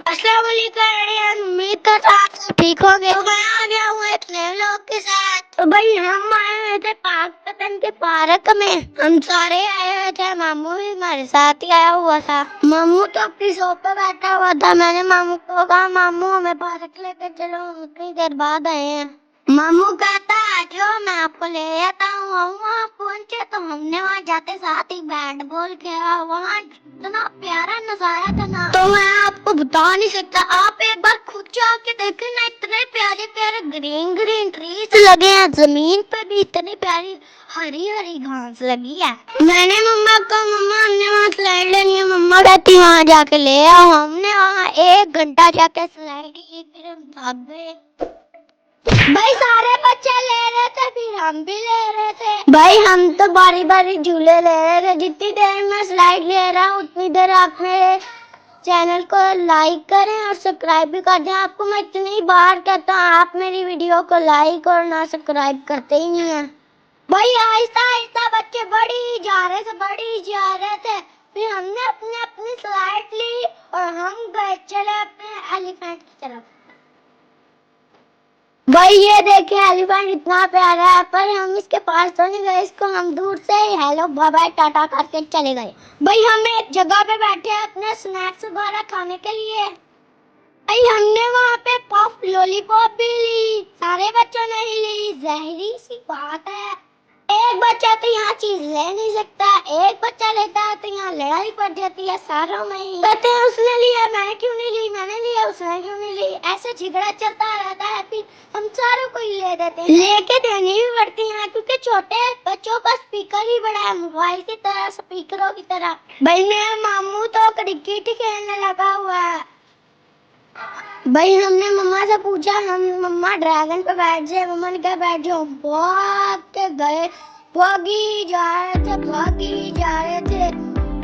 अस्सलाम वालेकुम, उम्मीद करता हूँ आप सब ठीक होंगे। तो मैं आ गया हूँ एक नए लोग के साथ। तो भाई हम आए हुए थे पाकपतन के पार्क में। हम सारे आए हुए थे, मामू भी हमारे साथ ही आया हुआ था। मामू तो अपनी शॉप पे बैठा हुआ था। मैंने मामू को कहा मामू हमें पार्क लेकर चलो, हम इतनी देर बाद आए हैं। मामू कहता आ जाओ मैं आपको ले जाता हूँ। वहाँ पहुंचे तो हमने वहाँ जाते साथ ही बैट बॉल खेला। वहाँ इतना प्यारा नजारा था ना, तो मैं आपको बता नहीं सकता। आप एक बार खुद जाके देखें ना, इतने प्यारे प्यारे ग्रीन ग्रीन ट्रीज लगे हैं। जमीन पे भी इतनी प्यारी हरी हरी घास लगी है। मैंने मम्मा को, मम्मा हमने वहाँ स्लाइड लेनी है। मम्मा कहती वहाँ जाके ले आओ। हमने वहाँ 1 घंटा जाके स्लाइड की, फिर हम भाग गए। भाई सारे बच्चे ले रहे थे, फिर हम भी ले रहे थे। भाई हम तो बारी बारी झूले ले रहे थे। जितनी देर मैं स्लाइड ले रहा हूँ उतनी देर आप मेरे चैनल को लाइक करें और सब्सक्राइब भी कर दें। आपको मैं इतनी बार कहता हूँ, आप मेरी वीडियो को लाइक और ना सब्सक्राइब करते ही नहीं है। भाई आहिस्ता आहिस्ता बच्चे बढ़ी जा रहे थे। फिर हमने अपने अपनी स्लाइड ली और हम गए चले अपने एलिफेंट की तरफ। भाई ये देखिए एलिफेंट इतना प्यारा है, पर हम इसके पास तो नहीं गए। इसको हम दूर से ही हेलो बाय बाय टाटा करके चले गए। भाई हम एक जगह पे बैठे हैं अपने स्नैक्स वगैरह खाने के लिए। भाई हमने वहाँ पे पफ लॉलीपॉप भी ली, सारे बच्चों ने ही ली। जहरी सी बात है, एक बच्चा तो यहाँ चीज ले नहीं सकता, एक बच्चा लेता है तो यहाँ लड़ाई पड़ जाती है सारों में ही। कहते हैं उसने लिया मैंने क्यों नहीं ली, मैंने लिया उसने क्यों नहीं ली, ऐसे झगड़ा चलता रहता है। फिर हम सारों को ही ले देते हैं। लेके देनी भी पड़ती है क्योंकि छोटे बच्चों का स्पीकर ही बड़ा है, मोबाइल की तरह, स्पीकरों की तरह। भाई मेरा मामू तो क्रिकेट खेलने लगा हुआ है। भाई हमने मम्मा से पूछा, हम मम्मा ड्रैगन पे बैठ जाए। मम्मा ने कहा बैठ जाओ। भाग के गए, भागी जा रहे थे।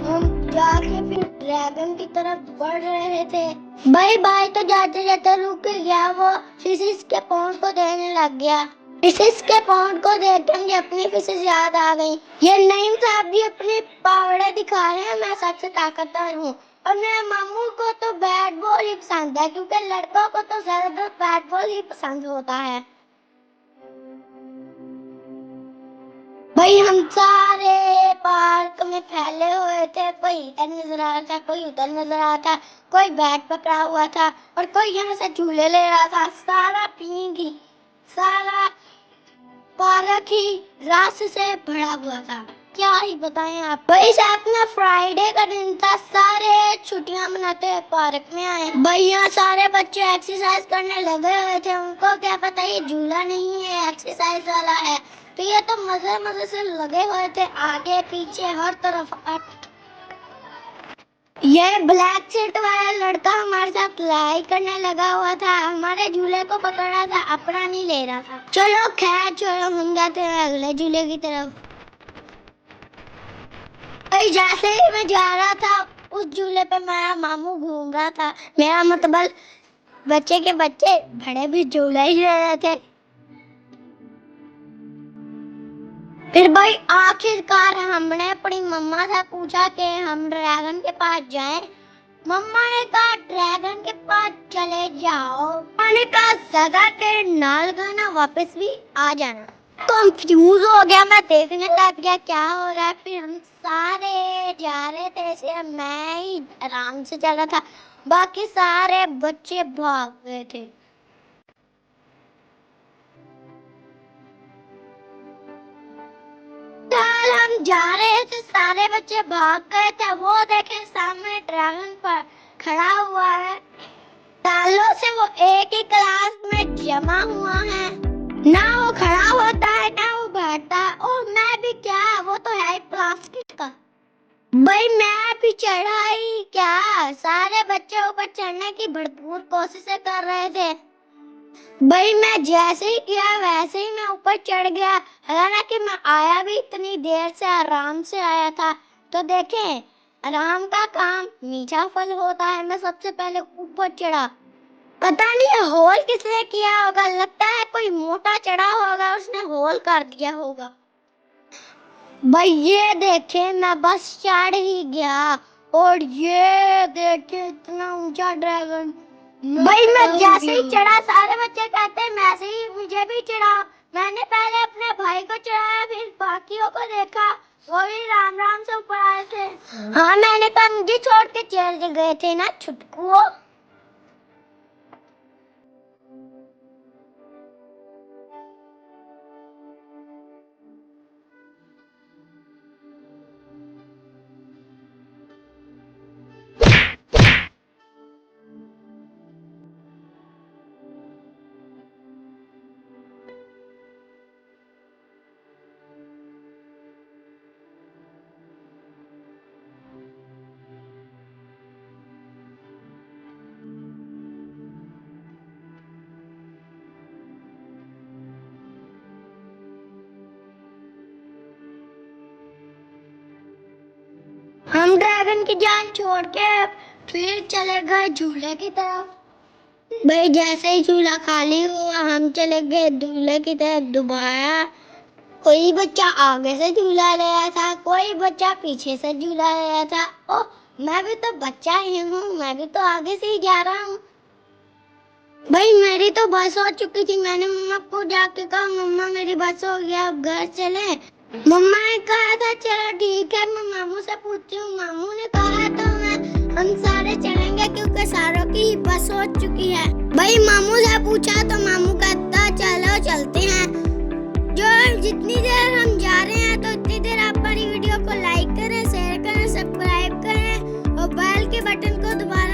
हम जाके फिर ड्रैगन की तरफ बढ़ रहे थे। भाई भाई तो जाते जाते रुक गया। वो फिशिस के पॉन्ड को देखने लग गया। फिशिस के पॉन्ड को देख के मुझे अपनी फिशिस याद आ गई। ये नईम साहब भी अपनी पावड़े दिखा रहे हैं, मैं सबसे ताकतवर हूँ। और मेरे मामू को तो बैट बॉल ही पसंद है, क्योंकि लड़कों को तो ज्यादातर बैट बॉल ही पसंद होता है। भाई हम सारे पार्क में फैले हुए थे। कोई इधर नजर आ रहा था, कोई उधर नजर आ रहा था, कोई बैट पकड़ा हुआ था और कोई यहाँ से झूले ले रहा था। सारा पिंक ही, सारा पार्क ही रस से भरा हुआ था। क्या ही बताएं आप। भाई साथ में फ्राइडे का दिन था, सारे छुट्टियां मनाते हुए पार्क में आए। भाई यहाँ सारे बच्चे एक्सरसाइज करने लगे हुए थे। उनको क्या पता ये झूला नहीं है, एक्सरसाइज वाला है। तो ये तो मजे मजे से लगे हुए थे, आगे पीछे हर तरफ। ये ब्लैक शर्ट वाला लड़का हमारे साथ लड़ाई करने लगा हुआ था, हमारे झूले को पकड़ रहा था, अपना नहीं ले रहा था। चलो खैर छोड़ो, हम जाते हैं अगले झूले की तरफ। भाई जैसे ही मैं जा रहा था उस झूले पे मेरा मामू घूम रहा था। मेरा मतलब बच्चे के बच्चे बड़े भी झूला ही रहे थे। फिर भाई आखिरकार हमने अपनी मम्मा से पूछा कि हम ड्रैगन के पास जाएं। मम्मा ने कहा ड्रैगन के पास चले जाओ। मैंने कहा ज्यादा देर ना लगाना, वापस भी आ जाना। कंफ्यूज हो गया, मैं देखने लग गया क्या हो रहा है। फिर हम सारे जा रहे थे, सिर्फ मैं ही आराम से चल रहा था, बाकी सारे बच्चे भाग गए थे। कल हम जा रहे थे, सारे बच्चे भाग गए थे। वो देखे सामने ड्रैगन पर खड़ा हुआ है। सालों से वो एक ही क्लास में जमा हुआ है, ना वो खड़ा होता है ना वो बैठता है। और मैं भी क्या, वो तो है प्लास्टिक का। भाई मैं भी चढ़ा ही क्या, सारे बच्चे ऊपर चढ़ने की भरपूर कोशिशें कर रहे थे। भाई मैं जैसे ही किया वैसे ही मैं ऊपर चढ़ गया। हालांकि मैं आया भी इतनी देर से आराम से आया था। तो देखें, आराम का काम मीठा फल होता है। मैं सबसे पहले ऊपर चढ़ा। पता नहीं होल किसने किया होगा, लगता है कोई मोटा चढ़ा होगा, उसने होल कर दिया होगा। भाई ये देखे मैं बस चढ़ ही गया और ये देखिए इतना ऊंचा ड्रैगन। भाई मैं जैसे ही चढ़ा सारे बच्चे कहते हैं मैं से ही मुझे भी चढ़ा। मैंने पहले अपने भाई को चढ़ाया फिर बाकियों को देखा, वो भी राम राम से ऊपर आए थे। हाँ मैंने कहा मुझे छोड़ के चल गए थे ना छुटकू। हम ड्रैगन की जान छोड़ के फिर चले गए झूले की तरफ। भाई जैसे ही झूला खाली हुआ हम चले गए झूले की तरफ दोबारा। कोई बच्चा आगे से झूला ले रहा था, कोई बच्चा पीछे से झूला ले रहा था। ओ मैं भी तो बच्चा ही हूँ, मैं भी तो आगे से ही जा रहा हूँ। भाई मेरी तो बस हो चुकी थी। मैंने मम्मा को जाके कहा मम्मा मेरी बस हो गया अब घर चले। मम्मा ने कहा था चलो ठीक है मैं मामू से पूछती हूँ। मामू ने कहा तो हम सारे चलेंगे क्योंकि सारों की बस हो चुकी है। भाई मामू से पूछा तो मामू कहता चलो चलते हैं। जो जितनी देर हम जा रहे हैं तो इतनी देर आप हमारी वीडियो को लाइक करें, शेयर करें, सब्सक्राइब करें और बेल के बटन को दबा